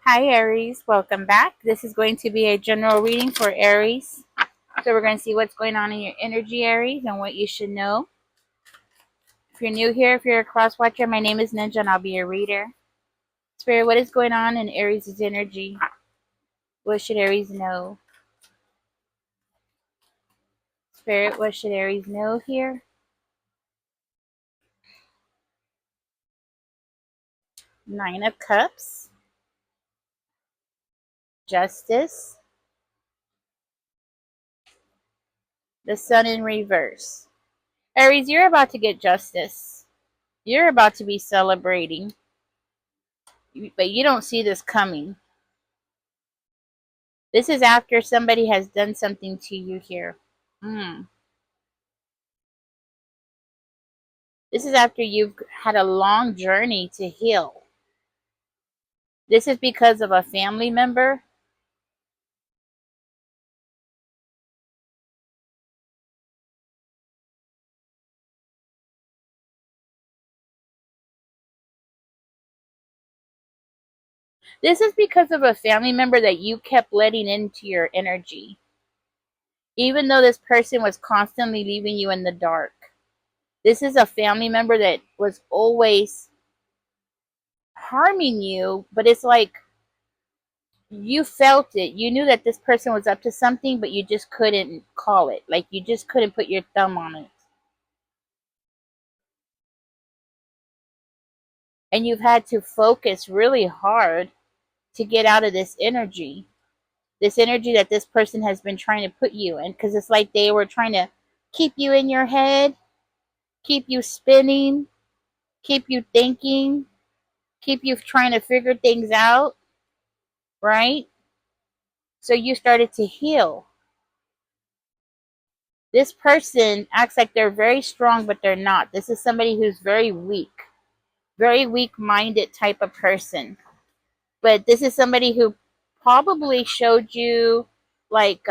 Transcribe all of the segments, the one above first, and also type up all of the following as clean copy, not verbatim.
Hi Aries, welcome back. This is going to be a general reading for Aries. So we're going to see what's going on in your energy, Aries, and what you should know. If you're new here, if you're a cross watcher, my name is Ninja and I'll be your reader. Spirit, what is going on in Aries' energy? What should Aries know? Spirit, what should Aries know here? Nine of Cups, Justice, the Sun in reverse. Aries, you're about to get justice. You're about to be celebrating, but you don't see this coming. This is after somebody has done something to you here. This is after you've had a long journey to heal. This is because of a family member. This is because of a family member that you kept letting into your energy. Even though this person was constantly leaving you in the dark. This is a family member that was always harming you, but it's like you felt it. You knew that this person was up to something, but you just couldn't call it. Like you just couldn't put your thumb on it. And you've had to focus really hard to get out of this energy that this person has been trying to put you in, because it's like they were trying to keep you in your head, keep you spinning, keep you thinking, keep you trying to figure things out, right? So you started to heal. This person acts like they're very strong, but they're not. This is somebody who's very weak minded type of person. But this is somebody who probably showed you, like,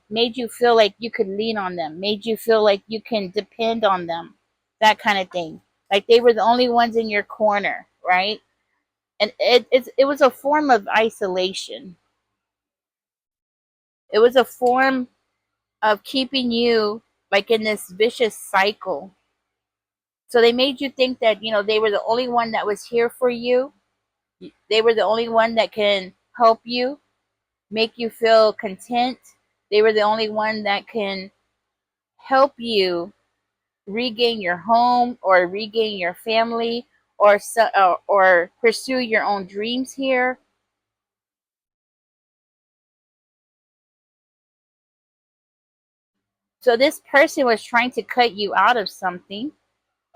made you feel like you could lean on them, made you feel like you can depend on them, that kind of thing. Like they were the only ones in your corner, right? And it was a form of isolation. It was a form of keeping you like in this vicious cycle. So they made you think that, they were the only one that was here for you. They were the only one that can help you, make you feel content. They were the only one that can help you regain your home or regain your family, or pursue your own dreams here. So this person was trying to cut you out of something,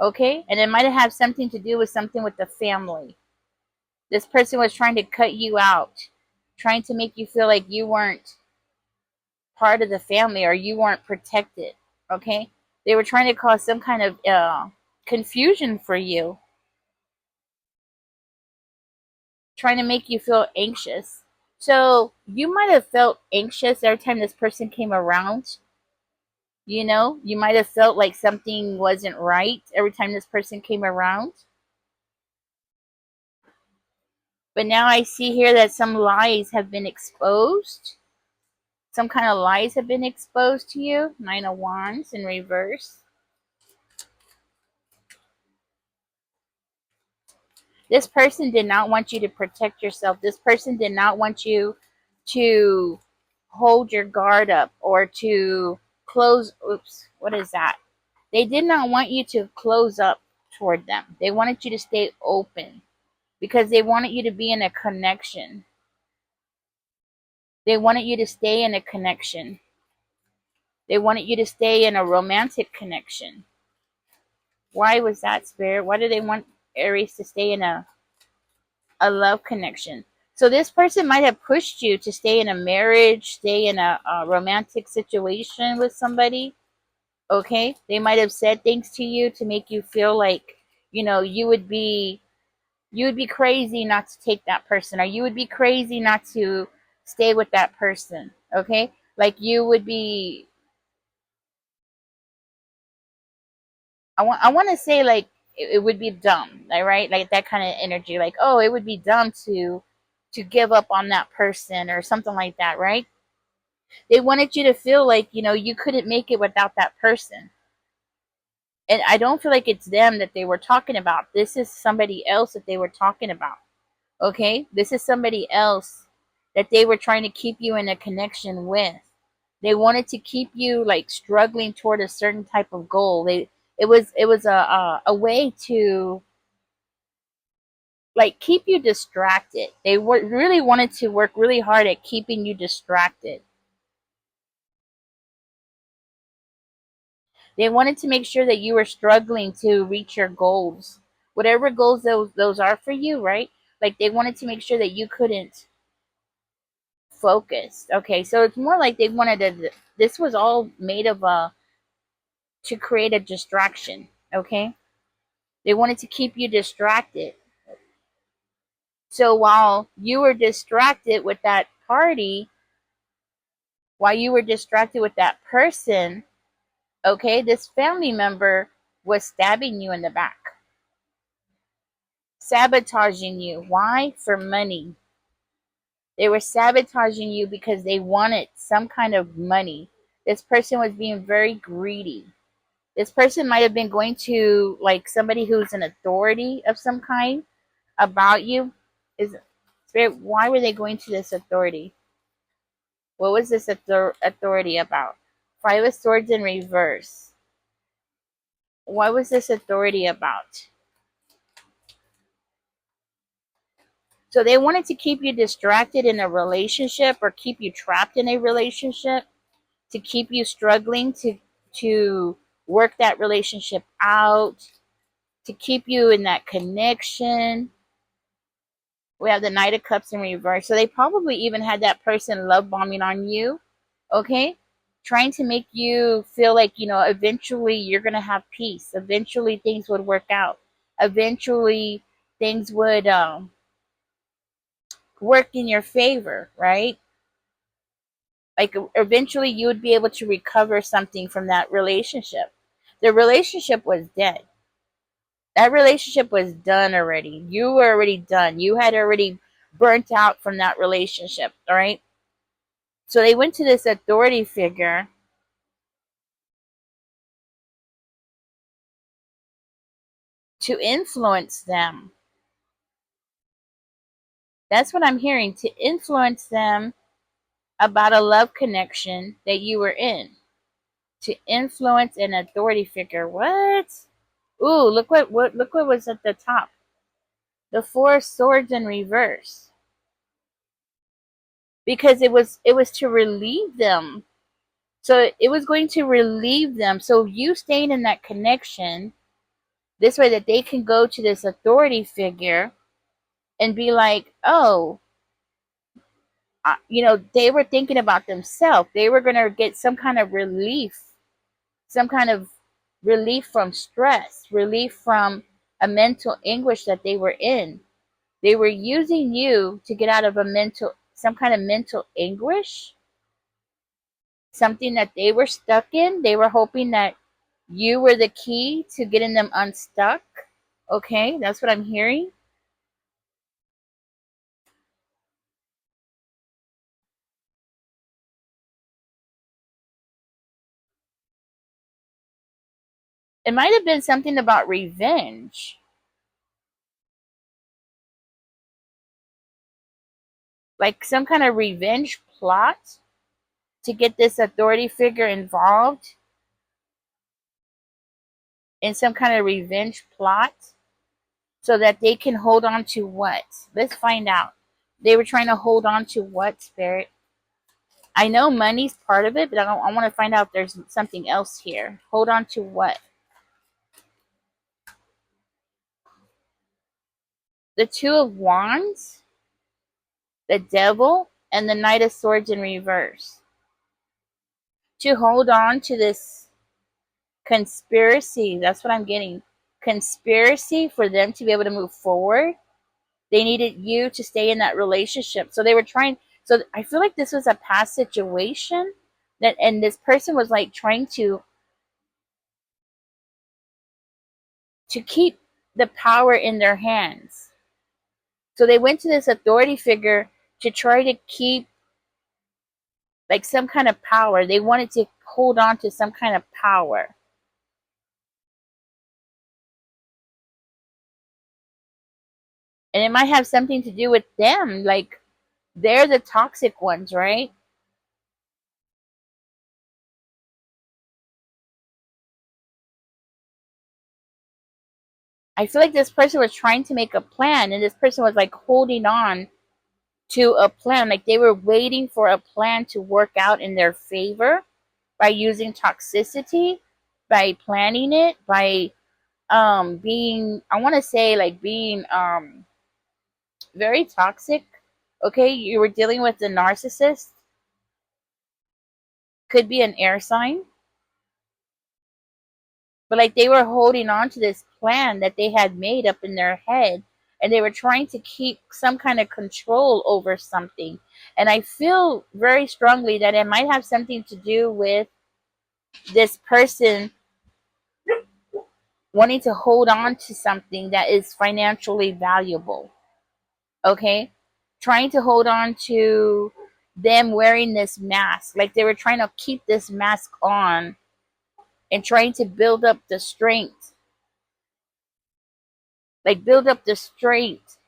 okay? And it might have something to do with something with the family. This person was trying to cut you out, trying to make you feel like you weren't part of the family or you weren't protected, okay? They were trying to cause some kind of confusion for you, trying to make you feel anxious. So you might have felt anxious every time this person came around. You might have felt like something wasn't right every time this person came around. But now I see here that some lies have been exposed. Some kind of lies have been exposed to you. Nine of Wands in reverse. This person did not want you to protect yourself. This person did not want you to hold your guard up or to close. Oops, what is that? They did not want you to close up toward them. They wanted you to stay open because they wanted you to be in a connection. They wanted you to stay in a connection. They wanted you to stay in a romantic connection. Why was that, Spirit? Why do they want Aries to stay in a love connection? So this person might have pushed you to stay in a marriage, stay in a romantic situation with somebody. Okay, they might have said things to you to make you feel like, you would be crazy not to take that person, or you would be crazy not to stay with that person. Okay, like you would be. I want to say like it would be dumb, right? Like that kind of energy. Like, oh, it would be dumb to give up on that person or something like that, right? They wanted you to feel like, you couldn't make it without that person. And I don't feel like it's them that they were talking about. This is somebody else that they were talking about. Okay? This is somebody else that they were trying to keep you in a connection with. They wanted to keep you like struggling toward a certain type of goal. It was a way to like keep you distracted. They really wanted to work really hard at keeping you distracted. They wanted to make sure that you were struggling to reach your goals, whatever goals those are for you, right? Like they wanted to make sure that you couldn't focus. Okay, so it's more like they wanted to. This was all made of to create a distraction. Okay, they wanted to keep you distracted. So while you were distracted with that party, while you were distracted with that person, okay, this family member was stabbing you in the back, sabotaging you. Why? For money. They were sabotaging you because they wanted some kind of money. This person was being very greedy. This person might have been going to like somebody who's an authority of some kind about you. Is Spirit, why were they going to this authority? What was this authority about? Five of Swords in reverse. What was this authority about? So they wanted to keep you distracted in a relationship or keep you trapped in a relationship, to keep you struggling to work that relationship out, to keep you in that connection. We have the Knight of Cups in reverse. So they probably even had that person love bombing on you, okay? Trying to make you feel like, eventually you're going to have peace. Eventually things would work out. Eventually things would work in your favor, right? Like eventually you would be able to recover something from that relationship. The relationship was dead. That relationship was done already. You were already done. You had already burnt out from that relationship, all right? So they went to this authority figure to influence them. That's what I'm hearing, to influence them about a love connection that you were in. To influence an authority figure. What? Ooh, look what was at the top. The Four of Swords in reverse. Because it was to relieve them. So it was going to relieve them. So you staying in that connection, this way that they can go to this authority figure and be like, oh, they were thinking about themselves. They were going to get some kind of relief from stress, relief from a mental anguish that they were in. They were using you to get out of some kind of mental anguish, something that they were stuck in. They were hoping that you were the key to getting them unstuck. Okay, that's what I'm hearing. It might have been something about revenge, like some kind of revenge plot to get this authority figure involved in some kind of revenge plot so that they can hold on to what? Let's find out. They were trying to hold on to what, Spirit? I know money's part of it, but I want to find out if there's something else here. Hold on to what? The Two of Wands, the Devil, and the Knight of Swords in reverse. To hold on to this conspiracy, that's what I'm getting. Conspiracy for them to be able to move forward. They needed you to stay in that relationship. So they were trying. So I feel like this was a past situation and this person was like trying to keep the power in their hands. So they went to this authority figure to try to keep like some kind of power. They wanted to hold on to some kind of power. And it might have something to do with them. Like they're the toxic ones, right? I feel like this person was trying to make a plan and this person was like holding on to a plan. Like they were waiting for a plan to work out in their favor by using toxicity, by planning it, by being, I want to say like being very toxic. Okay, you were dealing with the narcissist, could be an air sign, but like they were holding on to this plan that they had made up in their head and they were trying to keep some kind of control over something. And I feel very strongly that it might have something to do with this person wanting to hold on to something that is financially valuable. Okay, trying to hold on to them wearing this mask, like they were trying to keep this mask on and trying to build up the strength, like build up the strength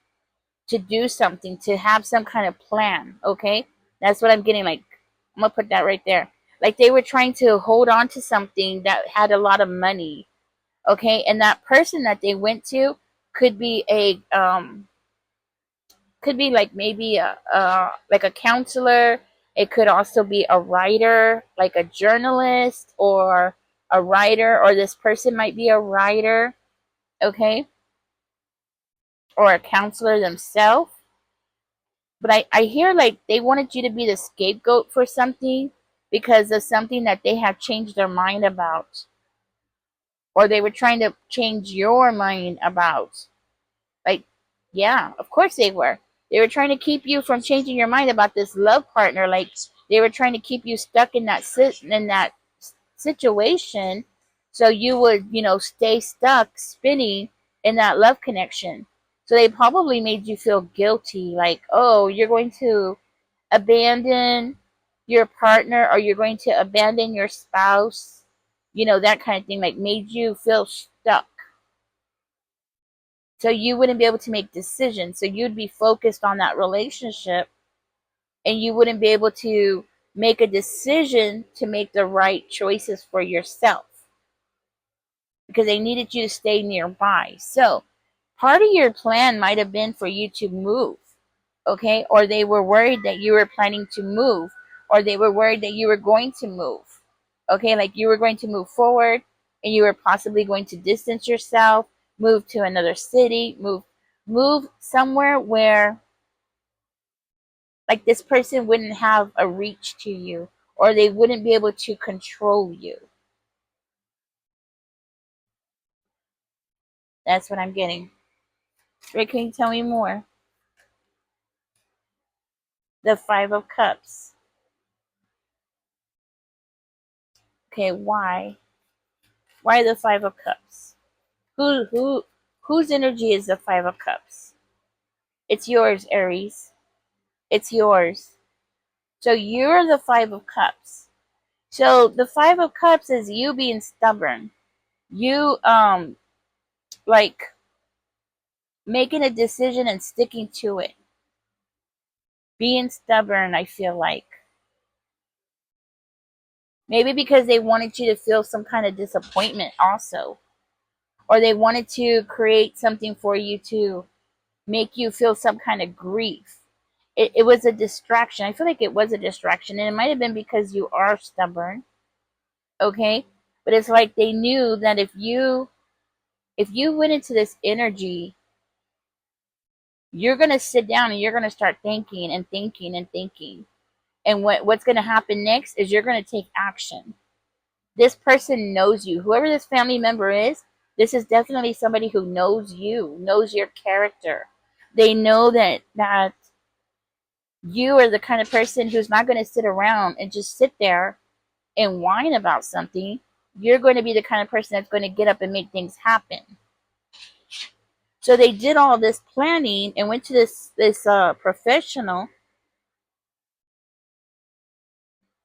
to do something, to have some kind of plan. Okay, that's what I'm getting. Like I'm gonna put that right there. Like they were trying to hold on to something that had a lot of money. Okay, and that person that they went to could be a could be like maybe a like a counselor. It could also be a writer, like a journalist or a writer, or this person might be a writer, okay, or a counselor themselves. But I hear like they wanted you to be the scapegoat for something because of something that they have changed their mind about, or they were trying to change your mind about. Like, yeah, of course they were. They were trying to keep you from changing your mind about this love partner. Like they were trying to keep you stuck in that situation, so you would, stay stuck spinning in that love connection. So they probably made you feel guilty, like, oh, you're going to abandon your partner or you're going to abandon your spouse, that kind of thing, like made you feel stuck. So you wouldn't be able to make decisions. So you'd be focused on that relationship and you wouldn't be able to make a decision to make the right choices for yourself because they needed you to stay nearby. So part of your plan might have been for you to move, okay? Or they were worried that you were planning to move, or they were worried that you were going to move, okay? Like you were going to move forward and you were possibly going to distance yourself, move to another city, move somewhere where like this person wouldn't have a reach to you or they wouldn't be able to control you. That's what I'm getting. Rick, can you tell me more? The Five of Cups. Okay, why? Why the Five of Cups? Whose energy is the Five of Cups? It's yours, Aries. It's yours. So you're the Five of Cups. So the Five of Cups is you being stubborn. You like making a decision and sticking to it. Being stubborn, I feel like. Maybe because they wanted you to feel some kind of disappointment also. Or they wanted to create something for you to make you feel some kind of grief. It was a distraction. I feel like it was a distraction. And it might have been because you are stubborn. Okay? But it's like they knew that if you went into this energy, you're gonna sit down and you're gonna start thinking and thinking and thinking. And what's gonna happen next is you're gonna take action. This person knows you. Whoever this family member is, this is definitely somebody who knows you, knows your character. They know that you are the kind of person who's not going to sit around and just sit there and whine about something. You're going to be the kind of person that's going to get up and make things happen. So they did all this planning and went to this professional.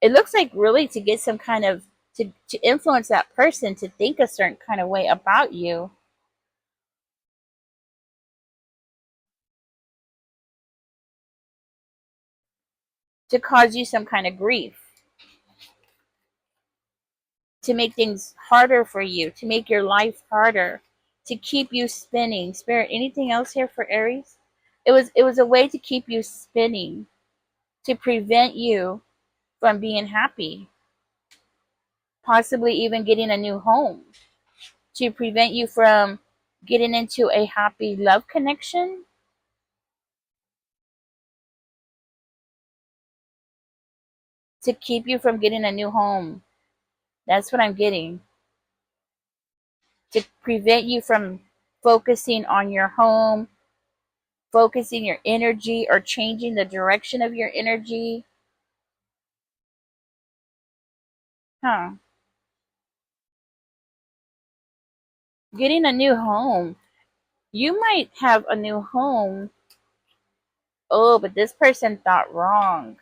It looks like really to get some kind of to influence that person to think a certain kind of way about you, to cause you some kind of grief, to make things harder for you, to make your life harder, to keep you spinning. Spirit, anything else here for Aries? It was a way to keep you spinning, to prevent you from being happy, possibly even getting a new home, to prevent you from getting into a happy love connection, to keep you from getting a new home. That's what I'm getting. To prevent you from focusing on your home, focusing your energy, or changing the direction of your energy. Huh. Getting a new home. You might have a new home. Oh, but this person thought wrong.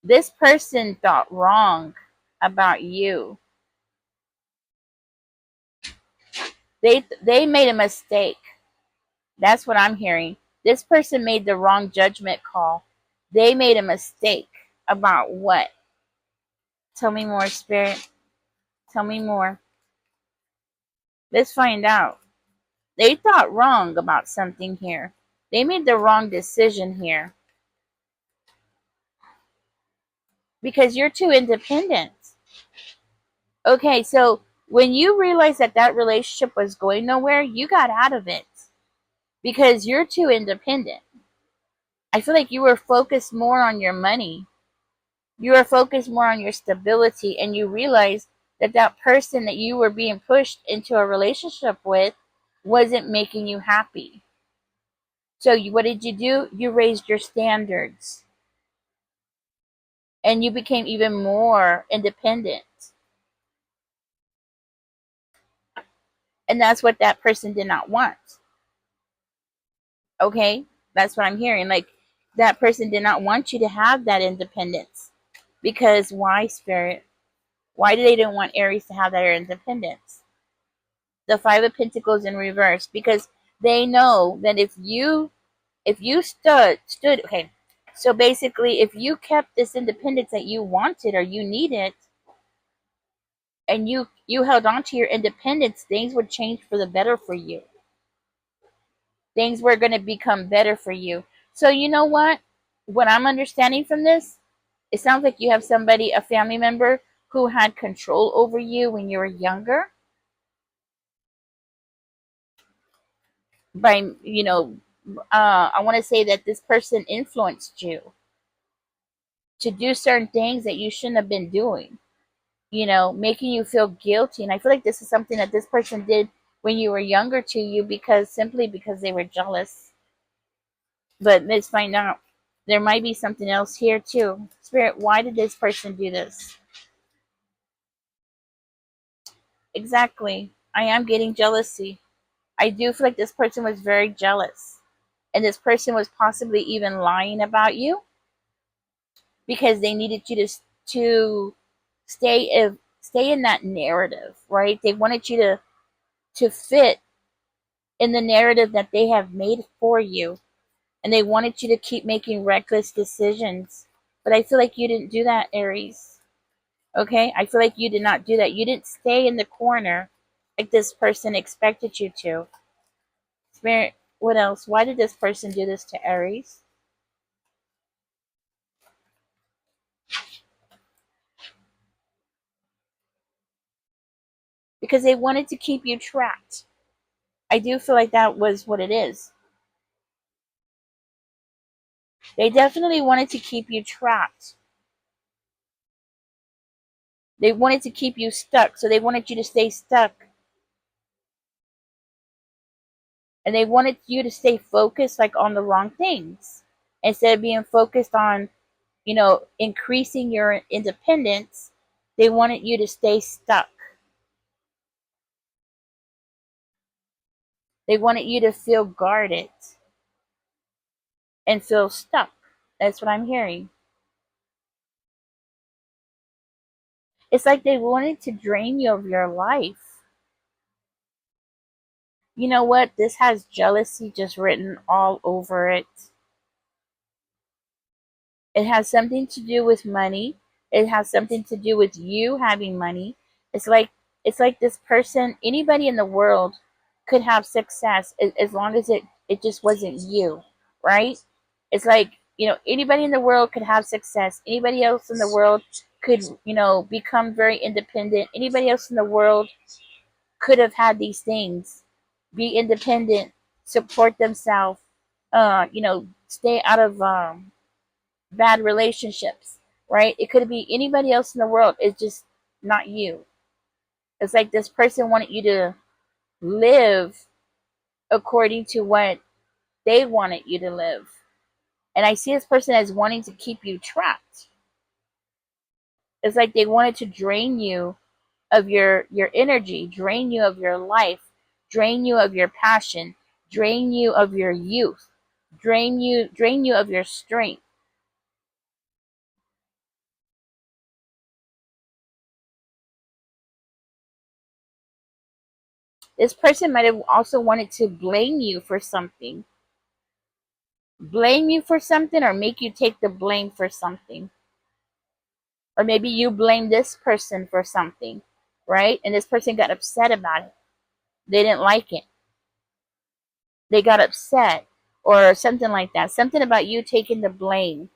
This person thought wrong about you. They made a mistake. That's what I'm hearing. This person made the wrong judgment call. They made a mistake about what? Tell me more, Spirit. Tell me more. Let's find out. They thought wrong about something here. They made the wrong decision here because you're too independent. Okay, so when you realized that that relationship was going nowhere, you got out of it because you're too independent. I feel like you were focused more on your money. You were focused more on your stability, and you realized that that person that you were being pushed into a relationship with wasn't making you happy. So what did you do? You raised your standards and you became even more independent. And that's what that person did not want. Okay? That's what I'm hearing. Like, that person did not want you to have that independence. Because why, Spirit? Why did they didn't want Aries to have that independence? The Five of Pentacles in reverse. Because they know that if you stood okay. So basically, if you kept this independence that you wanted or you needed, and you held on to your independence, things would change for the better for you. Things were going to become better for you. So you know what I'm understanding from this, it sounds like you have somebody, a family member, who had control over you when you were younger, by I want to say that this person influenced you to do certain things that you shouldn't have been doing, making you feel guilty. And I feel like this is something that this person did when you were younger to you, because simply because they were jealous. But let's find out. There might be something else here too. Spirit, why did this person do this? Exactly. I am getting jealousy. I do feel like this person was very jealous. And this person was possibly even lying about you because they needed you to stay in that narrative, right? They wanted you to fit in the narrative that they have made for you. And they wanted you to keep making reckless decisions. But I feel like you didn't do that, Aries. Okay? I feel like you did not do that. You didn't stay in the corner like this person expected you to. Spirit, what else? Why did this person do this to Aries? Because they wanted to keep you trapped. I do feel like that was what it is. They definitely wanted to keep you trapped. They wanted to keep you stuck. So they wanted you to stay stuck. And they wanted you to stay focused like on the wrong things. Instead of being focused on, increasing your independence, they wanted you to stay stuck. They wanted you to feel guarded and feel stuck. That's what I'm hearing. It's like they wanted to drain you of your life. You know what? This has jealousy just written all over it. It has something to do with money. It has something to do with you having money. It's like it's like this person, anybody in the world could have success as long as it just wasn't you, right? It's like, anybody in the world could have success. Anybody else in the world could, become very independent. Anybody else in the world could have had these things. Be independent, support themselves, stay out of bad relationships, right? It could be anybody else in the world. It's just not you. It's like this person wanted you to live according to what they wanted you to live. And I see this person as wanting to keep you trapped. It's like they wanted to drain you of your energy, drain you of your life, drain you of your passion, drain you of your youth, drain you of your strength. This person might have also wanted to blame you for something, or make you take the blame for something. Or maybe you blame this person for something, right? And this person got upset about it. They didn't like it. They got upset or something like that. Something about you taking the blame,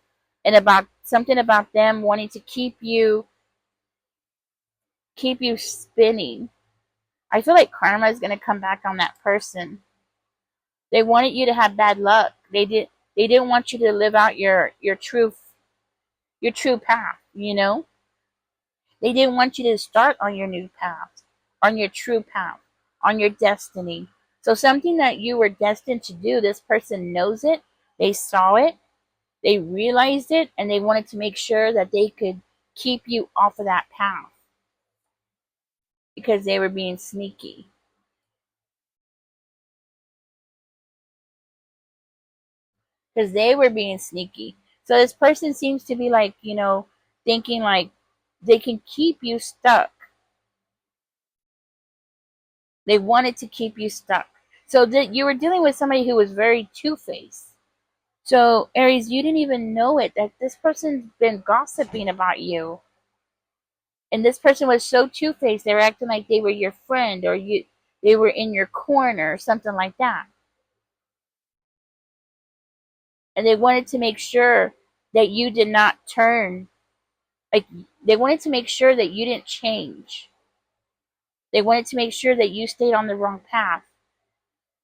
and about something about them wanting to keep you spinning. I feel like karma is going to come back on that person. They wanted you to have bad luck. They didn't want you to live out your true path, They didn't want you to start on your new path, on your true path, on your destiny. So something that you were destined to do, this person knows it, they saw it, they realized it, and they wanted to make sure that they could keep you off of that path because they were being sneaky. Because they were being sneaky. So this person seems to be like, thinking like they can keep you stuck. They wanted to keep you stuck. So that you were dealing with somebody who was very two-faced. So Aries, you didn't even know it that this person's been gossiping about you. And this person was so two-faced, they were acting like they were your friend, or they were in your corner or something like that. And they wanted to make sure that you did not turn, like they wanted to make sure that you didn't change. They wanted to make sure that you stayed on the wrong path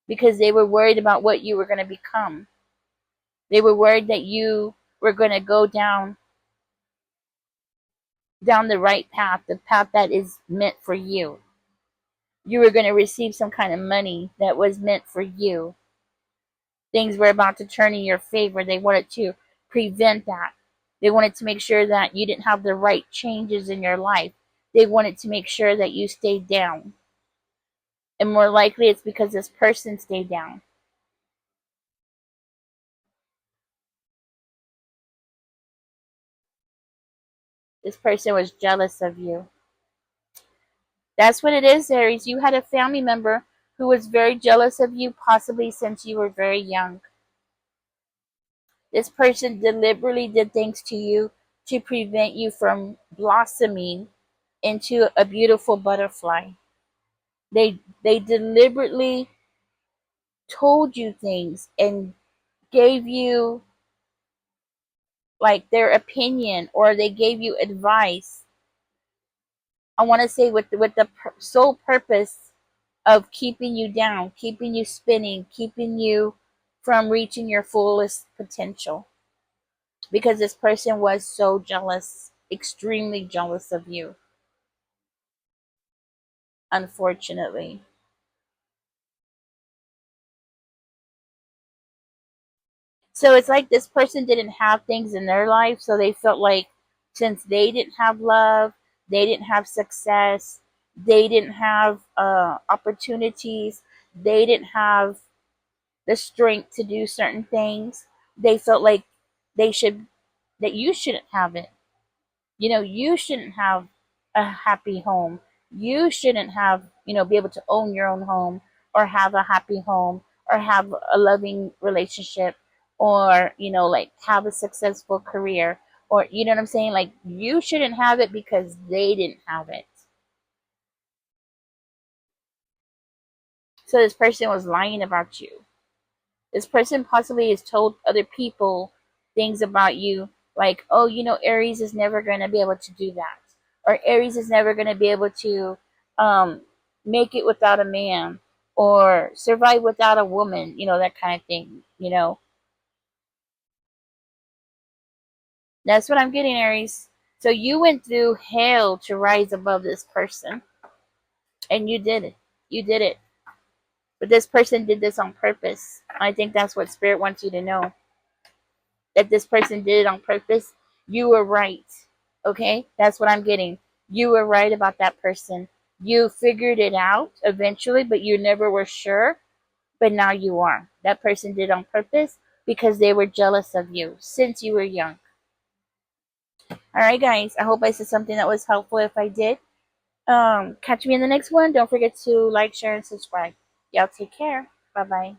because they were worried about what you were going to become. They were worried that you were going to go down the right path, the path that is meant for you. You were going to receive some kind of money that was meant for you. Things were about to turn in your favor. They wanted to prevent that. They wanted to make sure that you didn't have the right changes in your life. They wanted to make sure that you stayed down. And more likely it's because this person stayed down. This person was jealous of you. That's what it is, Aries. You had a family member who was very jealous of you, possibly since you were very young. This person deliberately did things to you to prevent you from blossoming into a beautiful butterfly. They deliberately told you things and gave you like their opinion, or they gave you advice. I want to say with the sole purpose of keeping you down, keeping you spinning, keeping you from reaching your fullest potential. Because this person was so jealous, extremely jealous of you, unfortunately. So it's like this person didn't have things in their life, so they felt like since they didn't have love, they didn't have success, they didn't have opportunities, they didn't have the strength to do certain things. They felt like they should, that you shouldn't have it. You know, you shouldn't have a happy home. You shouldn't have, be able to own your own home, or have a happy home, or have a loving relationship, or, like have a successful career, or, you know what I'm saying? Like, you shouldn't have it because they didn't have it. So this person was lying about you. This person possibly has told other people things about you, like, oh, Aries is never going to be able to do that, or Aries is never going to be able to um, make it without a man, or survive without a woman, that kind of thing. That's what I'm getting, Aries. So you went through hell to rise above this person, and you did it. You did it. But this person did this on purpose. I think that's what Spirit wants you to know, that this person did it on purpose. You were right. Okay? That's what I'm getting. You were right about that person. You figured it out eventually, but you never were sure. But now you are. That person did it on purpose because they were jealous of you since you were young. All right, guys. I hope I said something that was helpful. If I did, catch me in the next one. Don't forget to like, share, and subscribe. Y'all take care. Bye bye.